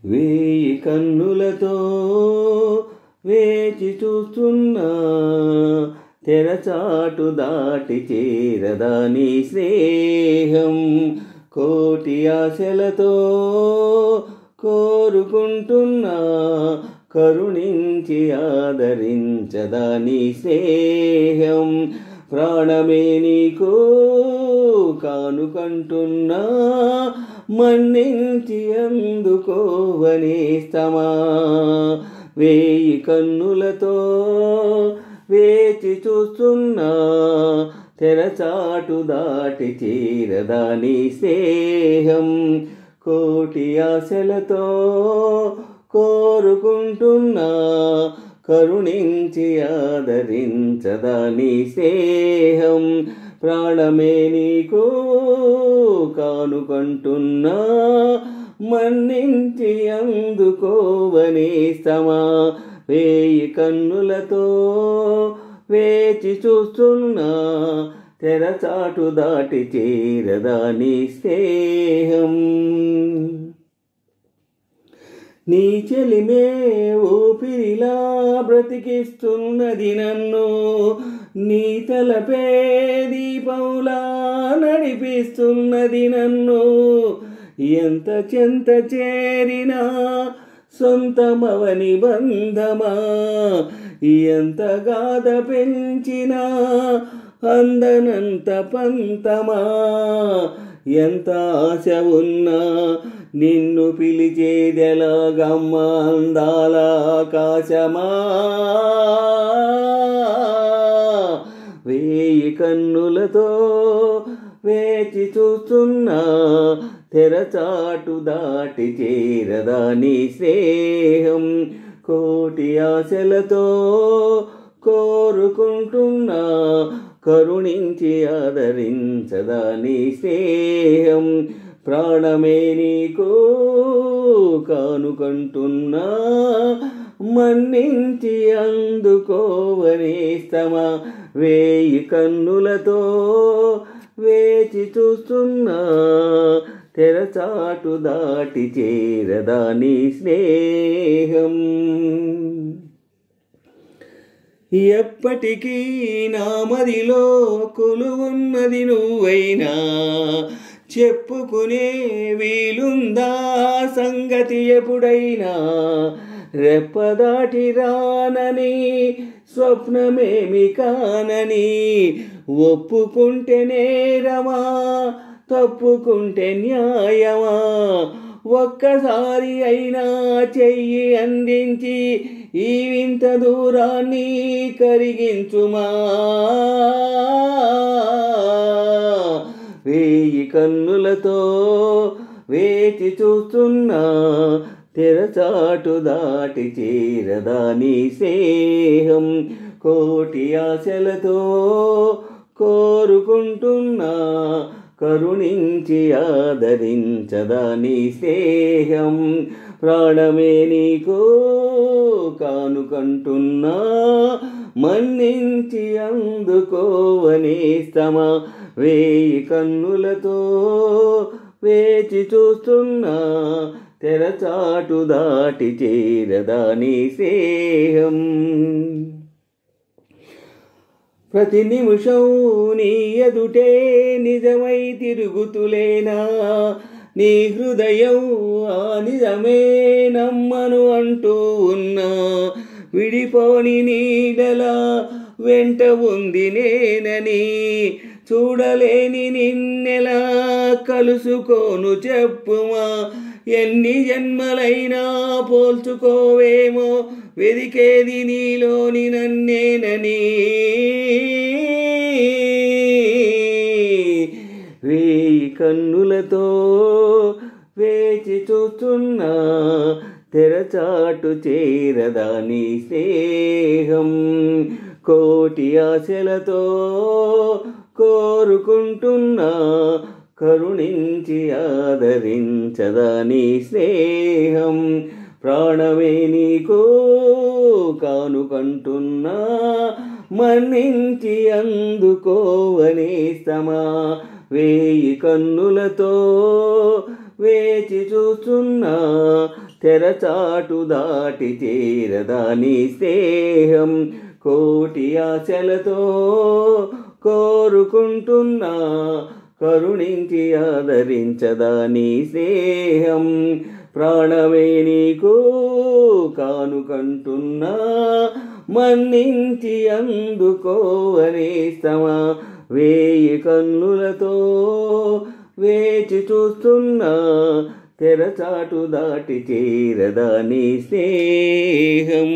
వేయి కన్నులతో వేచి చూస్తున్నా, తెరచాటు దాటి చేరదా నీ స్నేహం. కోటి ఆశలతో కోరుకుంటున్నా, కరుణించి ఆదరించదా నీ స్నేహం. ప్రాణమే నీకు కానుకంటున్నా, మన్నించి అందుకోవనేస్తమా. వేయి కన్నులతో వేచి చూస్తున్నా, తెరచాటు దాటి చేరదా నీ స్నేహం. కోటి ఆశలతో కోరుకుంటున్నా, కరుణించి ఆదరించదా నీ స్నేహం. ప్రాణమే నీకు కానుకంటున్నా, మన్నించి అందుకోవనేస్తమా. వేయి కన్నులతో వేచి చూస్తున్నా, తెరచాటు దాటి చేరదా నీ స్నేహం. నీ చెలిమే ఊపిరిలా బ్రతికిస్తున్నది నన్ను, నీ తలపే దీపంలా నడిపిస్తున్నది నన్ను. ఎంత చెంత చేరినా సొంతమవని బంధమా, ఎంత గాథ పెంచినా అందనంత పంతమా. ఎంత ఆశ ఉన్నా నిన్ను పిలిచేదెలాగమ్మా అందాల ఆకాశమా. వేయి కన్నులతో వేచి చూస్తున్నా, తెరచాటు దాటి చేరదా నీ స్నేహం. కోటి ఆశలతో కోరుకుంటున్నా, కరుణించి ఆదరించదా నీ స్నేహం. ప్రాణమే నీకు కానుకంటున్నా, మన్నించి అందుకోవనేస్తమా. వేయి కన్నులతో వేచి చూస్తున్నా, తెరచాటు దాటి చేరదా నీ స్నేహం. ఎప్పటికీ నా మదిలో కొలువున్నది నువ్వైనా, చెప్పుకునే వీలుందా సంగతి ఎప్పుడైనా. రెప్పదాటి రానని స్వప్నమేమి కానని, ఒప్పుకుంటే నేరమా తప్పుకుంటే న్యాయమా. ఒక్కసారి అయినా చెయ్యి అందించి ఈ వింత దూరాన్ని కరిగించుమా. వేయి కన్నులతో వేచి చూస్తున్నా, తెరచాటు దాటి చేరదా నీ స్నేహం. కోటి ఆశలతో కోరుకుంటున్నా, కరుణించి ఆదరించదా నీ స్నేహం. ప్రాణమే నీకు కానుకంటున్నా, మన్నించి అందుకోవనేస్తమా. వేయి కన్నులతో వేచి చూస్తున్నా, తెరచాటు దాటి చేరదా నీ స్నేహం. ప్రతి నిమిషం నీ ఎదుటే నిజమై తిరుగుతులేనా, నీ హృదయం ఆ నిజమే నమ్మను అంటూ ఉన్నా. విడిపోని నీడలా వెంట ఉంది నేనని, చూడలేని నిన్నెలా కలుసుకోను చెప్పుమా. ఎన్ని జన్మలైనా పోల్చుకోవేమో, వెదికేది నీలోని నన్నేనని. వేయి కన్నులతో వేచి చూస్తున్నా, తెరచాటు చేరదా నీ స్నేహం. కోటి ఆశలతో కోరుకుంటున్నా, కరుణించి ఆదరించదా నీ స్నేహం. ప్రాణమే నీకు కానుకంటున్నా, మన్నించి అందుకోవనేస్తమా. వేయి కన్నులతో వేచి చూస్తున్నా తెరచాటు దాటి చేరదా నీ స్నేహం కోటి ఆశలతో కోరుకుంటున్నా కరుణించి ఆదరించదా నీ స్నేహం ప్రాణమే నీకు కానుకంటున్నా మన్నించి అందుకోవనేస్తమా వేయి కన్నులతో వేచి చూస్తున్నా తెరచాటు దాటి చేరదా నీ స్నేహం.